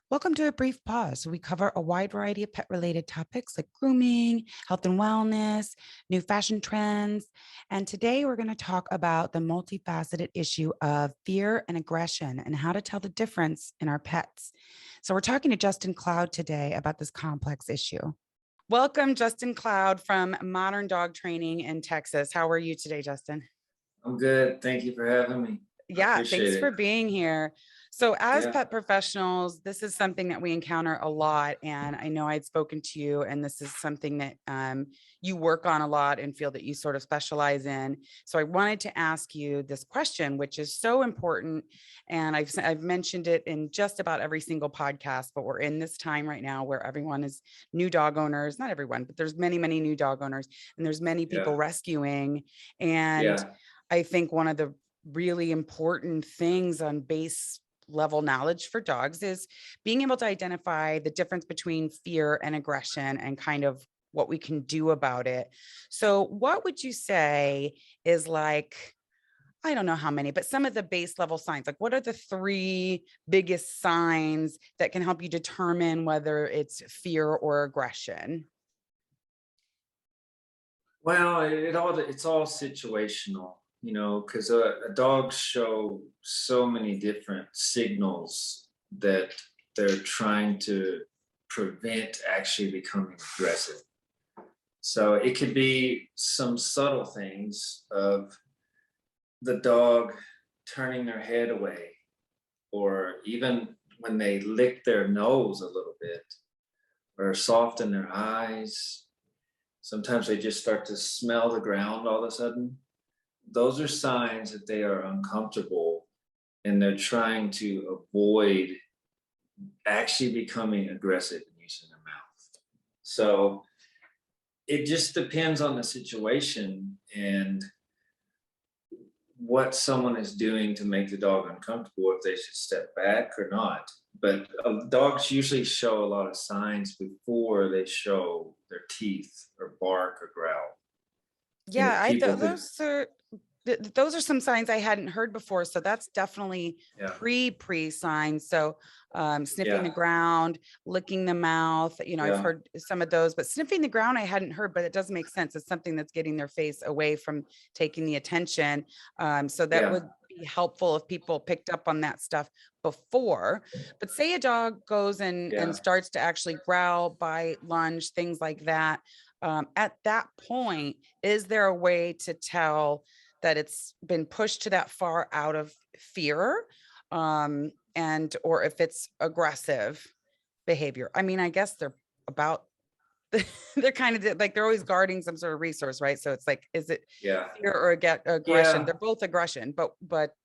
Welcome to A Brief Pause. We cover a wide variety of pet-related topics like grooming, health and wellness, new fashion trends. And today we're going to talk about the multifaceted issue of fear and aggression and how to tell the difference in our pets. So we're talking to Justin Cloud today about this complex issue. Welcome, Justin Cloud from Modern Dog Training in Texas. How are you today, Justin? I'm good. Thank you for having me. I Yeah, appreciate thanks it. for being here. So, as Yeah, pet professionals, this is something that we encounter a lot. And I know I'd spoken to you, and this is something that you work on a lot and feel that you sort of specialize in. So, I wanted to ask you this question, which is so important. And I've mentioned it in just about every single podcast, but we're in this time right now where everyone is new dog owners, not everyone, but there's many, many new dog owners, and there's many people yeah, rescuing. And yeah. I think one of the really important things on base level knowledge for dogs is being able to identify the difference between fear and aggression and kind of what we can do about it. So, what would you say is like, I don't know how many, but some of the base level signs? Like, what are the three biggest signs that can help you determine whether it's fear or aggression? Well, it's all situational, because a dogs show so many different signals that they're trying to prevent actually becoming aggressive. So it could be some subtle things of the dog turning their head away, or even when they lick their nose a little bit, or soften their eyes. Sometimes they just start to smell the ground all of a sudden. Those are signs that they are uncomfortable and they're trying to avoid actually becoming aggressive and using their mouth. So it just depends on the situation and what someone is doing to make the dog uncomfortable, if they should step back or not. But dogs usually show a lot of signs before they show their teeth or bark or growl. And Yeah, if people could, those are some signs I hadn't heard before. So that's definitely yeah, pre signs. So sniffing the yeah, ground, licking the mouth. I've yeah, heard some of those, but sniffing the ground I hadn't heard, but it does make sense. It's something that's getting their face away from taking the attention. So that yeah, would be helpful if people picked up on that stuff before. But say a dog goes and yeah. starts to actually growl, bite, lunge, things like that. At that point, is there a way to tell that it's been pushed to that far out of fear, and or if it's aggressive behavior? I mean, I guess they're about they're kind of like they're always guarding some sort of resource, right? So it's like, is it Yeah. fear or aggression? Yeah. They're both aggression, but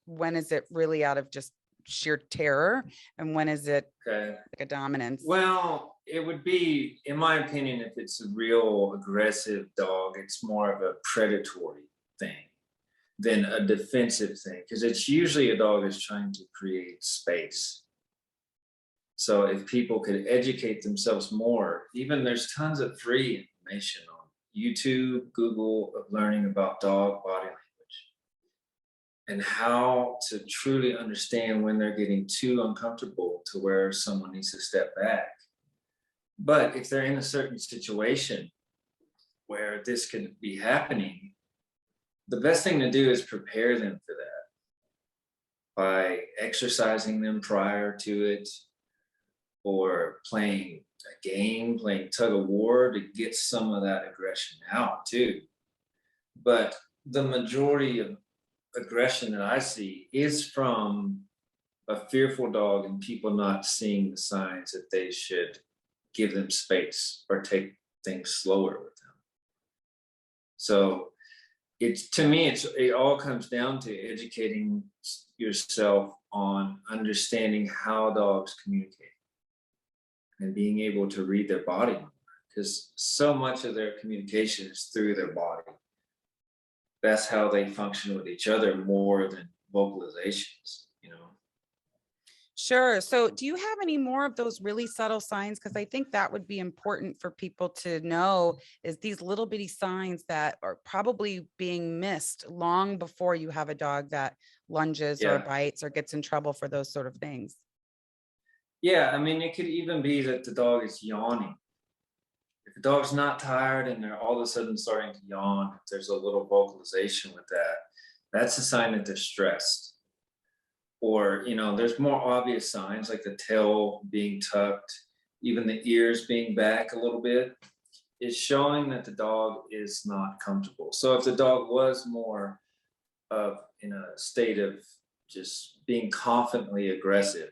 when is it really out of just sheer terror, and when is it Okay. like a dominance? Well, it would be, in my opinion, if it's a real aggressive dog, it's more of a predatory thing than a defensive thing, because it's usually a dog is trying to create space. So if people could educate themselves more, even there's tons of free information on YouTube, Google, of learning about dog body language and how to truly understand when they're getting too uncomfortable to where someone needs to step back. But if they're in a certain situation where this could be happening, the best thing to do is prepare them for that by exercising them prior to it, or playing a game, playing tug of war to get some of that aggression out too. But the majority of aggression that I see is from a fearful dog and people not seeing the signs that they should give them space or take things slower with them. So it's, to me, it all comes down to educating yourself on understanding how dogs communicate and being able to read their body, because so much of their communication is through their body. That's how they function with each other more than vocalizations. Sure. So, do you have any more of those really subtle signs? Because I think that would be important for people to know, is these little bitty signs that are probably being missed long before you have a dog that lunges or Yeah. bites or gets in trouble for those sort of things. Yeah, I mean, it could even be that the dog is yawning. If the dog's not tired and they're all of a sudden starting to yawn, if there's a little vocalization with that, that's a sign that they're stressed. Or, there's more obvious signs like the tail being tucked, even the ears being back a little bit. Is showing that the dog is not comfortable. So if the dog was more of in a state of just being confidently aggressive,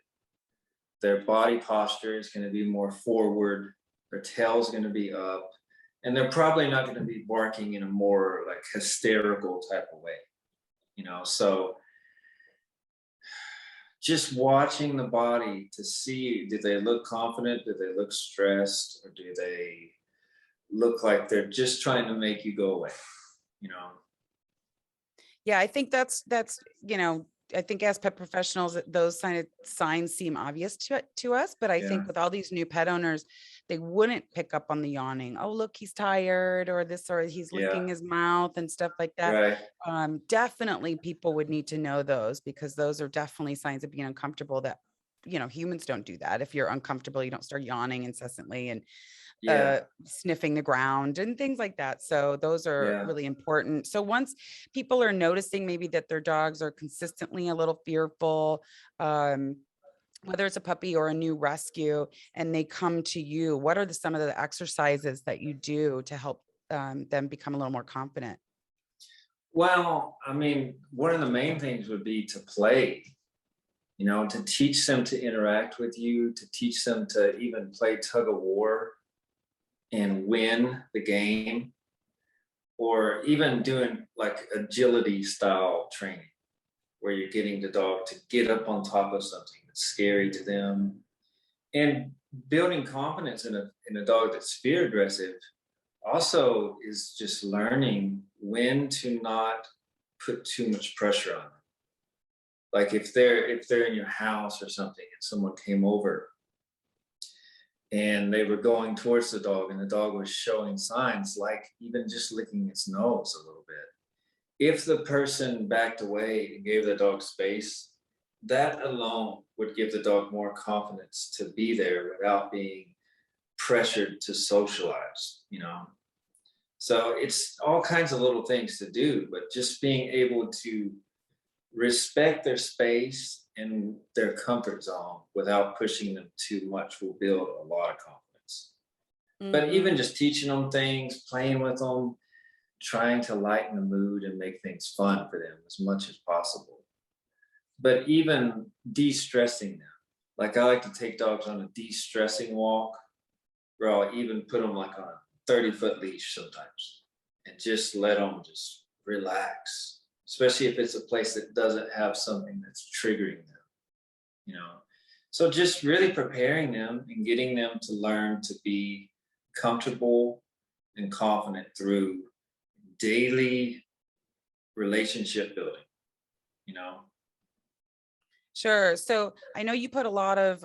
their body posture is going to be more forward, their tail is going to be up, and they're probably not going to be barking in a more like hysterical type of way. So just watching the body to see, do they look confident, do they look stressed, or do they look like they're just trying to make you go away, you know? Yeah, I think I think as pet professionals, those kind of signs seem obvious to us, but I Yeah, think with all these new pet owners, they wouldn't pick up on the yawning. Oh, look, he's tired, or this, or he's yeah, licking his mouth and stuff like that. right, Definitely, people would need to know those because those are definitely signs of being uncomfortable. That humans don't do that. If you're uncomfortable, you don't start yawning incessantly and yeah, sniffing the ground and things like that. So those are yeah. really important. So once people are noticing maybe that their dogs are consistently a little fearful, um, whether it's a puppy or a new rescue, and they come to you, what are some of the exercises that you do to help them become a little more confident? Well, I mean, one of the main things would be to play, to teach them to interact with you, to teach them to even play tug of war and win the game, or even doing like agility style training where you're getting the dog to get up on top of something that's scary to them, and building confidence in a dog that's fear aggressive also is just learning when to not put too much pressure on them. Like if they're in your house or something and someone came over and they were going towards the dog and the dog was showing signs like even just licking its nose a little bit, if the person backed away and gave the dog space, that alone would give the dog more confidence to be there without being pressured to socialize. So it's all kinds of little things to do, but just being able to respect their space and their comfort zone without pushing them too much will build a lot of confidence. But even Hmm. just teaching them things, playing with them, trying to lighten the mood and make things fun for them as much as possible. But even de-stressing them. Like I like to take dogs on a de-stressing walk where I'll even put them like on a 30-foot leash sometimes and just let them just relax, especially if it's a place that doesn't have something that's triggering them, you know. So just really preparing them and getting them to learn to be comfortable and confident through daily relationship building, you know. Sure. So I know you put a lot of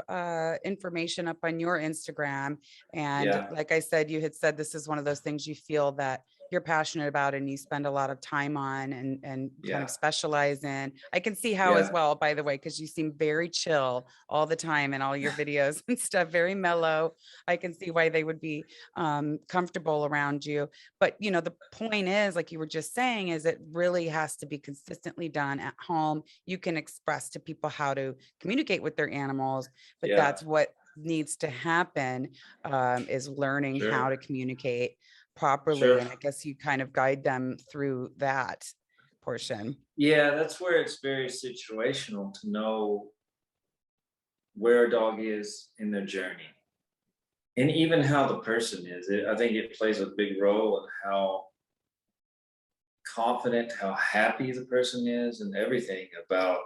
information up on your Instagram. And Yeah, like I said, you had said this is one of those things you feel that you're passionate about and you spend a lot of time on and kind of yeah, specialize in. I can see how as yeah, well, by the way, because you seem very chill all the time in all your videos and stuff, very mellow. I can see why they would be comfortable around you. But the point is, like you were just saying, is it really has to be consistently done at home. You can express to people how to communicate with their animals, but yeah, that's what needs to happen, is learning how sure, to communicate properly. sure. And I guess you kind of guide them through that portion. Yeah, that's where it's very situational to know where a dog is in their journey and even how the person is. I think it plays a big role in how confident, how happy the person is, and everything about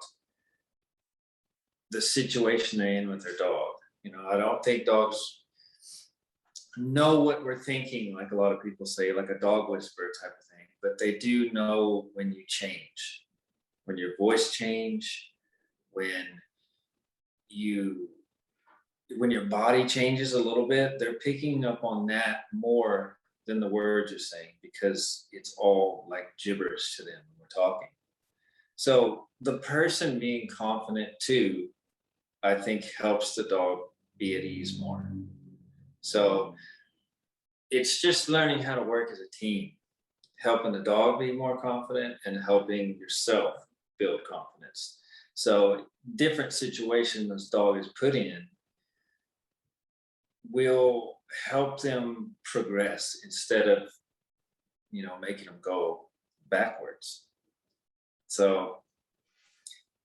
the situation they're in with their dog. I don't think dogs know what we're thinking, like a lot of people say, like a dog whisperer type of thing, but they do know when you change, when your voice change, when you when your body changes a little bit, they're picking up on that more than the words you're saying because it's all like gibberish to them when we're talking. So the person being confident too, I think helps the dog be at ease more. So it's just learning how to work as a team, helping the dog be more confident and helping yourself build confidence. So different situation this dog is put in will help them progress instead of, making them go backwards. So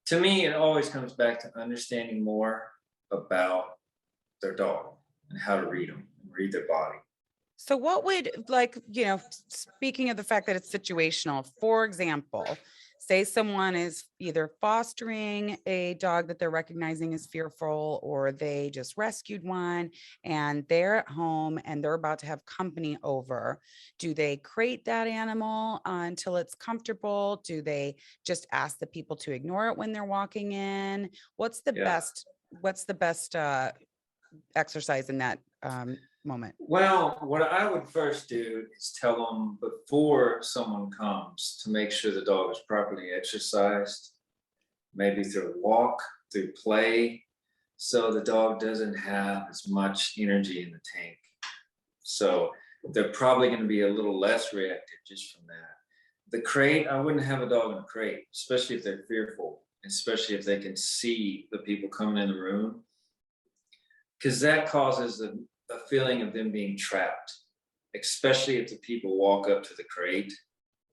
to me, it always comes back to understanding more about their dog and how to read them and read their body. So what would like, speaking of the fact that it's situational, for example, say someone is either fostering a dog that they're recognizing as fearful, or they just rescued one and they're at home and they're about to have company over. Do they crate that animal until it's comfortable? Do they just ask the people to ignore it when they're walking in? What's the Yeah. best exercise in that moment? Well, what I would first do is tell them before someone comes to make sure the dog is properly exercised, maybe through walk, through play, so the dog doesn't have as much energy in the tank. So they're probably going to be a little less reactive just from that. The crate, I wouldn't have a dog in a crate, especially if they're fearful, especially if they can see the people coming in the room, because that causes a feeling of them being trapped, especially if the people walk up to the crate.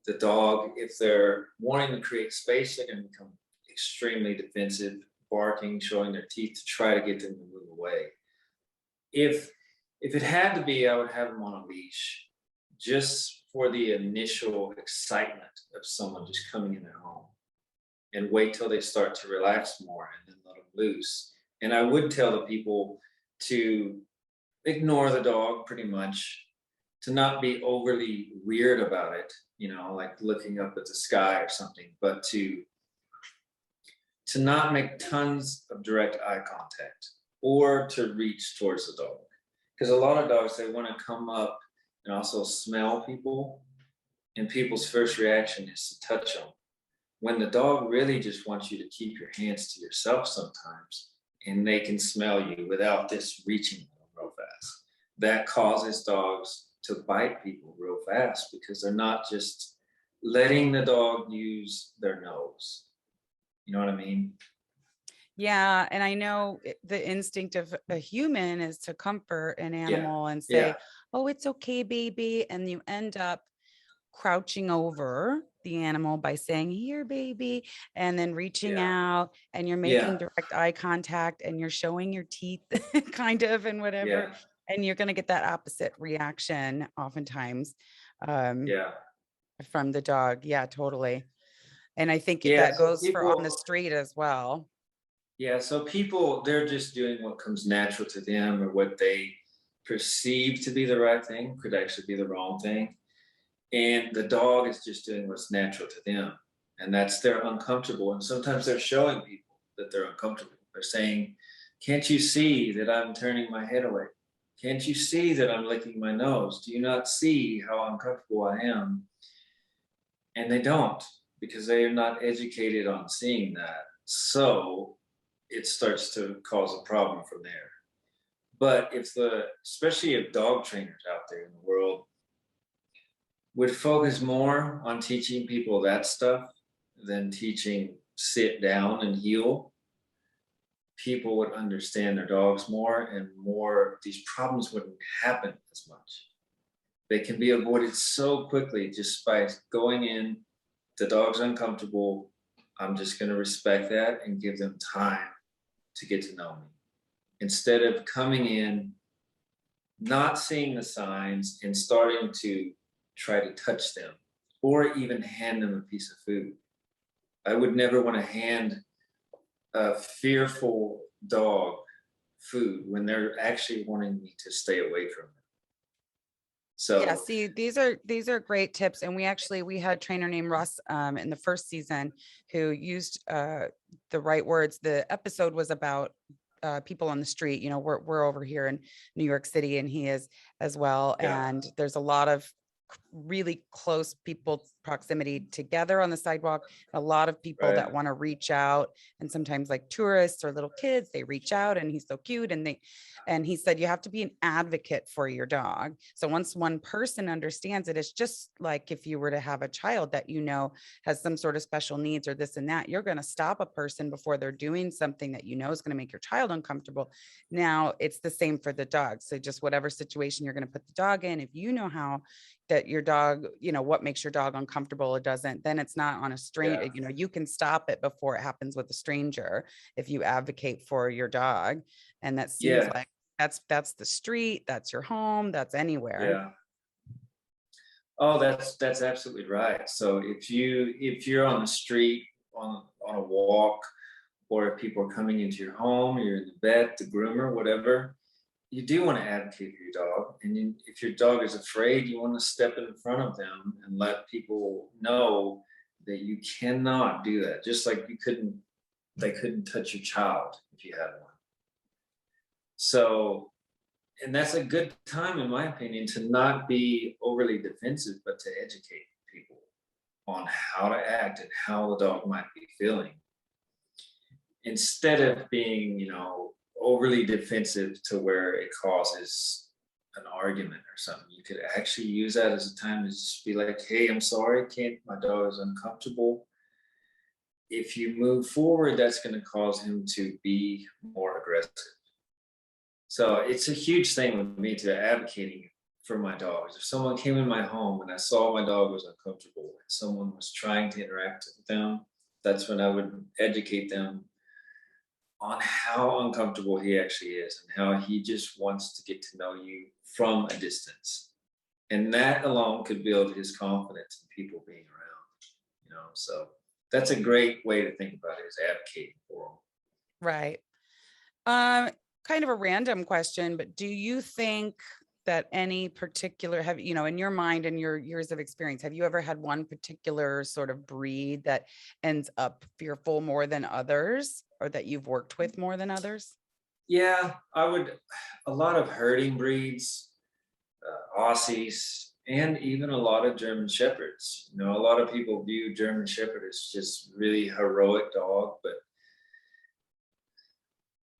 The dog, if they're wanting to create space, they're going to become extremely defensive, barking, showing their teeth to try to get them to move away. If it had to be, I would have them on a leash just for the initial excitement of someone just coming in their home, and wait till they start to relax more and then let them loose. And I would tell the people to ignore the dog pretty much, to not be overly weird about it, like looking up at the sky or something, but to not make tons of direct eye contact or to reach towards the dog. Because a lot of dogs, they want to come up and also smell people, and people's first reaction is to touch them, when the dog really just wants you to keep your hands to yourself sometimes, and they can smell you without this reaching them real fast. That causes dogs to bite people real fast because they're not just letting the dog use their nose. You know what I mean? Yeah, and I know the instinct of a human is to comfort an Yeah. animal and Yeah. say, "Oh, it's okay, baby," and you end up crouching over the animal by saying, "Here, baby," and then reaching Yeah. out, and you're making Yeah. direct eye contact and you're showing your teeth kind of and whatever, Yeah. and you're going to get that opposite reaction oftentimes um, Yeah. from the dog. Yeah, totally. And I think Yeah. that So goes for on the people, street as well. yeah. So people, they're just doing what comes natural to them, or what they perceive to be the right thing could actually be the wrong thing. And the dog is just doing what's natural to them. And that's they're uncomfortable. And sometimes they're showing people that they're uncomfortable. They're saying, "Can't you see that I'm turning my head away? Can't you see that I'm licking my nose? Do you not see how uncomfortable I am?" And they don't, because they are not educated on seeing that. So it starts to cause a problem from there. But especially if dog trainers out there in the world would focus more on teaching people that stuff than teaching sit down and heel, people would understand their dogs more, and more these problems wouldn't happen as much. They can be avoided so quickly just by going in. The dog's uncomfortable. I'm just going to respect that and give them time to get to know me, instead of coming in, not seeing the signs, and starting to try to touch them or even hand them a piece of food. I would never want to hand a fearful dog food when they're actually wanting me to stay away from them. Yeah, So, see, these are great tips. And we had a trainer named Russ in the first season who used the right words. The episode was about people on the street. We're over here in New York City, and he is as well. yeah, And there's a lot of really close people proximity together on the sidewalk. A lot of people Right. that want to reach out, and sometimes like tourists or little kids, they reach out and he's so cute. And he said, you have to be an advocate for your dog. So once one person understands it, it's just like if you were to have a child that, you know, has some sort of special needs or this and that, you're going to stop a person before they're doing something that you know is going to make your child uncomfortable. Now it's the same for the dog. So just whatever situation you're going to put the dog in, if you know how that your dog, you know, what makes your dog uncomfortable or doesn't, then it's not on a Yeah. stranger. You know, you can stop it before it happens with a stranger if you advocate for your dog. And that seems Yeah. like that's the street, that's your home, that's anywhere. Yeah. Oh, that's absolutely right. So if you're on the street on a walk, or if people are coming into your home, you're in the vet, the groomer, whatever, you do want to advocate for your dog. And if your dog is afraid, you want to step in front of them and let people know that you cannot do that. Just like they couldn't touch your child if you had one. So, and that's a good time, in my opinion, to not be overly defensive, but to educate people on how to act and how the dog might be feeling, instead of being, overly defensive to where it causes an argument or something. You could actually use that as a time to just be like, hey, I'm sorry, can't, my dog is uncomfortable. If you move forward, that's going to cause him to be more aggressive. So it's a huge thing with me to advocating for my dogs. If someone came in my home and I saw my dog was uncomfortable and someone was trying to interact with them, that's when I would educate them on how uncomfortable he actually is and how he just wants to get to know you from a distance. And that alone could build his confidence in people being around. So that's a great way to think about it, is advocating for him. Right. Kind of a random question, but do you think that any particular, have, you know, in your mind and your years of experience, have you ever had one particular sort of breed that ends up fearful more than others, or that you've worked with more than others? Yeah, a lot of herding breeds, Aussies, and even a lot of German Shepherds. A lot of people view German Shepherd as just really heroic dog, but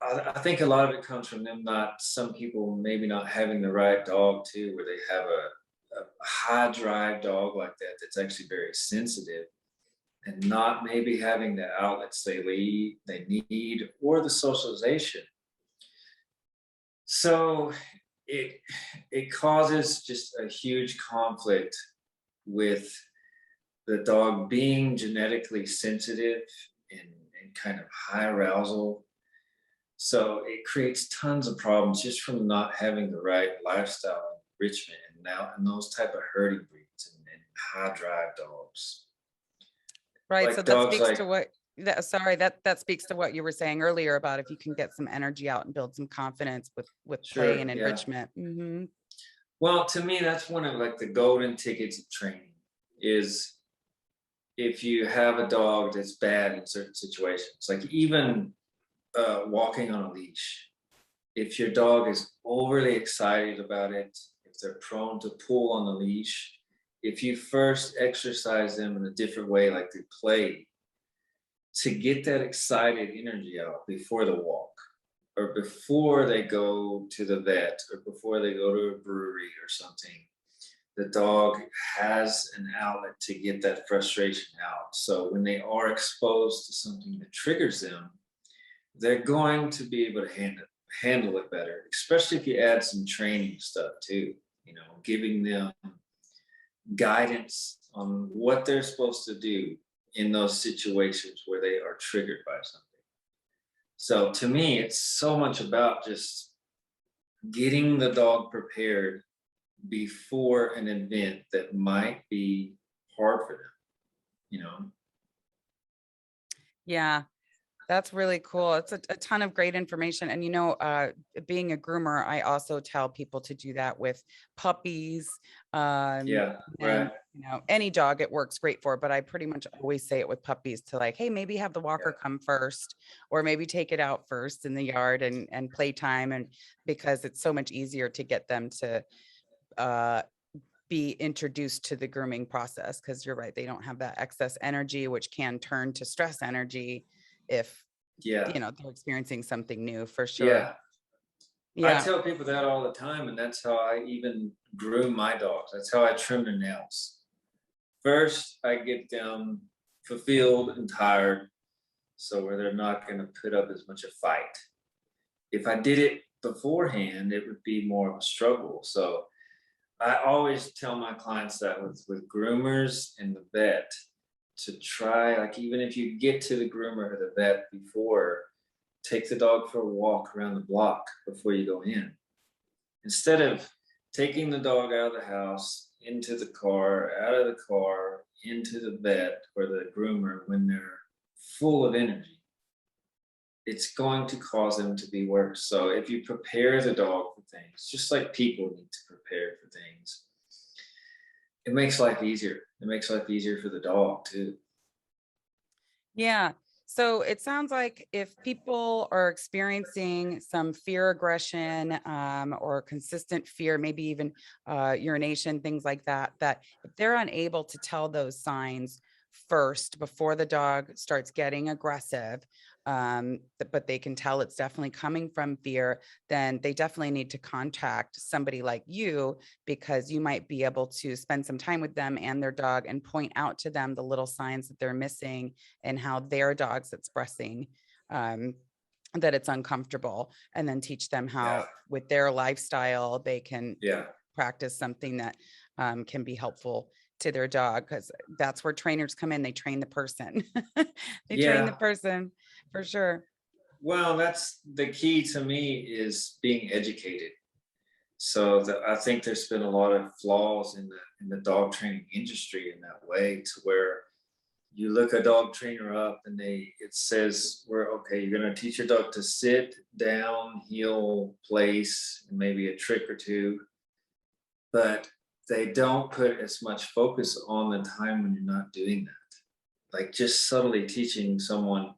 I think a lot of it comes from them not, some people maybe not having the right dog too, where they have a high drive dog like that that's actually very sensitive, and not maybe having the outlets they need, or the socialization. So it it causes just a huge conflict with the dog being genetically sensitive and, and kind of high arousal. So it creates tons of problems just from not having the right lifestyle enrichment, and now and those type of herding breeds and high drive dogs. Right. So Like that dogs speaks like to what that, sorry, that speaks to what you were saying earlier about if you can get some energy out and build some confidence with play sure, and yeah. enrichment. Well, to me, that's one of like the golden tickets of training, is if you have a dog that's bad in certain situations, like even walking on a leash. If your dog is overly excited about it, if they're prone to pull on the leash, if you first exercise them in a different way, like through play, to get that excited energy out before the walk, or before they go to the vet, or before they go to a brewery or something, the dog has an outlet to get that frustration out. So when they are exposed to something that triggers them, they're going to be able to handle it better, especially if you add some training stuff too, giving them guidance on what they're supposed to do in those situations where they are triggered by something. So to me, it's so much about just getting the dog prepared before an event that might be hard for them. Yeah. That's really cool. It's a ton of great information. And, being a groomer, I also tell people to do that with puppies. Yeah, And, right. any dog it works great for, but I pretty much always say it with puppies to like, hey, maybe have the walker Yeah, come first, or maybe take it out first in the yard and playtime. And because it's so much easier to get them to, uh, be introduced to the grooming process, because you're right, they don't have that excess energy, which can turn to stress energy if, Yeah, they're experiencing something new for sure. yeah. I Yeah. tell people that all the time, and that's how I even groom my dogs. That's how I trim their nails. First, I get them fulfilled and tired, so where they're not going to put up as much a fight. If I did it beforehand, it would be more of a struggle. So I always tell my clients that with groomers and the vet to try, like, even if you get to the groomer or the vet before, take the dog for a walk around the block before you go in. Instead of taking the dog out of the house, into the car, out of the car, into the vet or the groomer when they're full of energy, it's going to cause them to be worse. So if you prepare the dog for things, just like people need to prepare for things, it makes life easier. It makes life easier for the dog too. Yeah. So it sounds like if people are experiencing some fear, aggression, or consistent fear, maybe even urination, things like that, that if they're unable to tell those signs first before the dog starts getting aggressive, but they can tell it's definitely coming from fear, then they definitely need to contact somebody like you, because you might be able to spend some time with them and their dog and point out to them the little signs that they're missing and how their dog's expressing um, that it's uncomfortable, and then teach them Yeah. how with their lifestyle they can Yeah. practice something that can be helpful to their dog, because that's where trainers come in. They train the person. They train the Yeah. person for sure. Well, that's the key to me is being educated. So I think there's been a lot of flaws in the dog training industry in that way, to where you look a dog trainer up and it says we're okay, you're going to teach your dog to sit down, heel, place, and maybe a trick or two, but they don't put as much focus on the time when you're not doing that. Like just subtly teaching someone,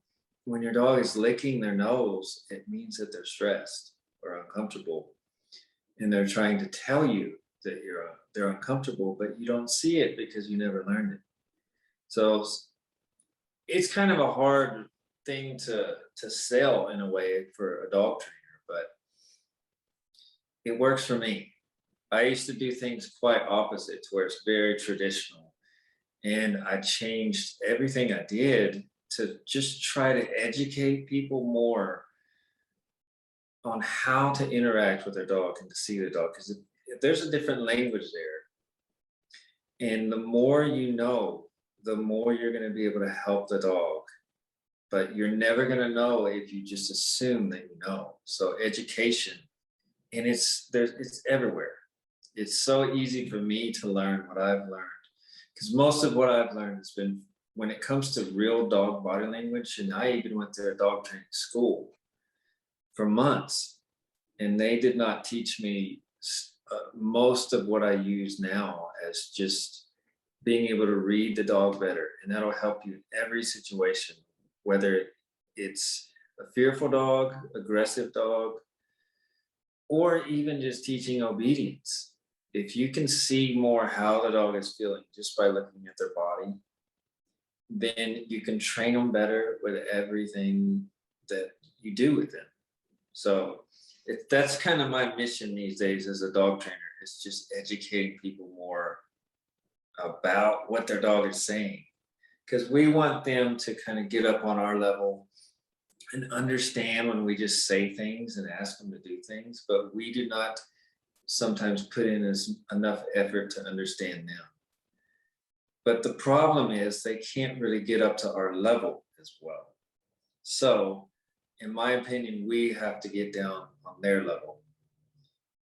when your dog is licking their nose, it means that they're stressed or uncomfortable, and they're trying to tell you that they're uncomfortable, but you don't see it because you never learned it. So it's kind of a hard thing to sell in a way for a dog trainer, but it works for me. I used to do things quite opposite, to where it's very traditional, and I changed everything I did to just try to educate people more on how to interact with their dog and to see the dog, because if there's a different language there, and the more you know, the more you're going to be able to help the dog, but you're never going to know if you just assume that you know. So education, and it's everywhere. It's so easy for me to learn what I've learned, because most of what I've learned has been when it comes to real dog body language. And I even went to a dog training school for months, and they did not teach me most of what I use now, as just being able to read the dog better. And that'll help you in every situation, whether it's a fearful dog, aggressive dog, or even just teaching obedience. If you can see more how the dog is feeling just by looking at their body, then you can train them better with everything that you do with them. So that's kind of my mission these days as a dog trainer, is just educating people more about what their dog is saying. Because we want them to kind of get up on our level and understand when we just say things and ask them to do things, but we do not sometimes put in enough effort to understand them. But the problem is they can't really get up to our level as well. So, in my opinion, we have to get down on their level,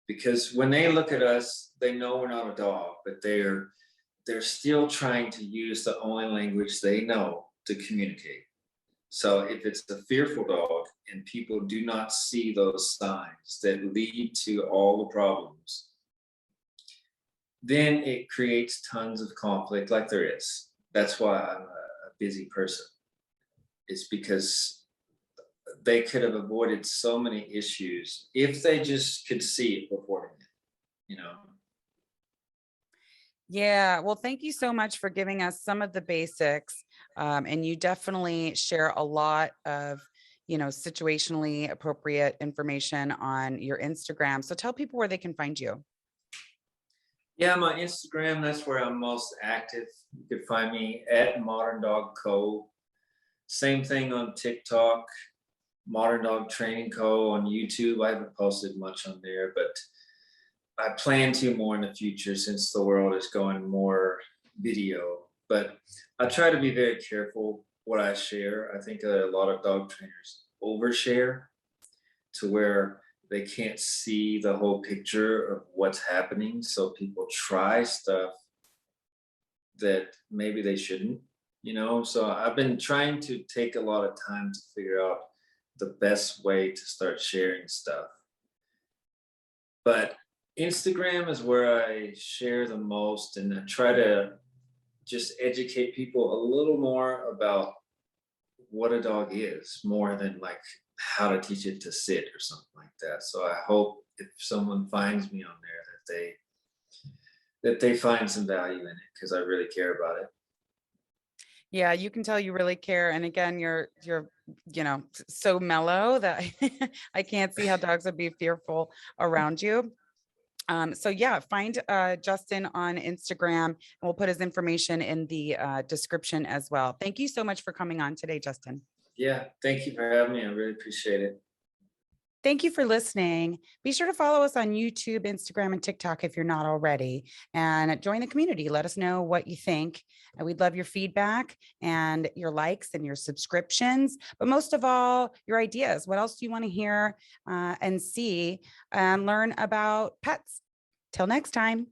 because when they look at us, they know we're not a dog, but they're still trying to use the only language they know to communicate. So if it's a fearful dog and people do not see those signs that lead to all the problems, then it creates tons of conflict, like there is. That's why I'm a busy person. It's because they could have avoided so many issues if they just could see it beforehand, you know? Yeah, well, thank you so much for giving us some of the basics. And you definitely share a lot of, situationally appropriate information on your Instagram. So tell people where they can find you. Yeah, my Instagram, that's where I'm most active. You can find me at Modern Dog Co. Same thing on TikTok, Modern Dog Training Co. on YouTube. I haven't posted much on there, but I plan to more in the future since the world is going more video. But I try to be very careful what I share. I think a lot of dog trainers overshare to where they can't see the whole picture of what's happening. So people try stuff that maybe they shouldn't, So I've been trying to take a lot of time to figure out the best way to start sharing stuff. But Instagram is where I share the most, and I try to just educate people a little more about what a dog is, more than like how to teach it to sit or something like that. So I hope if someone finds me on there that they find some value in it because I really care about it. Yeah, you can tell you really care. And again, you're so mellow that I can't see how dogs would be fearful around you. So yeah, find Justin on Instagram, and we'll put his information in the description as well. Thank you so much for coming on today, Justin. Yeah, thank you for having me. I really appreciate it. Thank you for listening. Be sure to follow us on YouTube, Instagram, and TikTok if you're not already, and join the community. Let us know what you think. And we'd love your feedback and your likes and your subscriptions, but most of all, your ideas. What else do you want to hear and see and learn about pets? Till next time.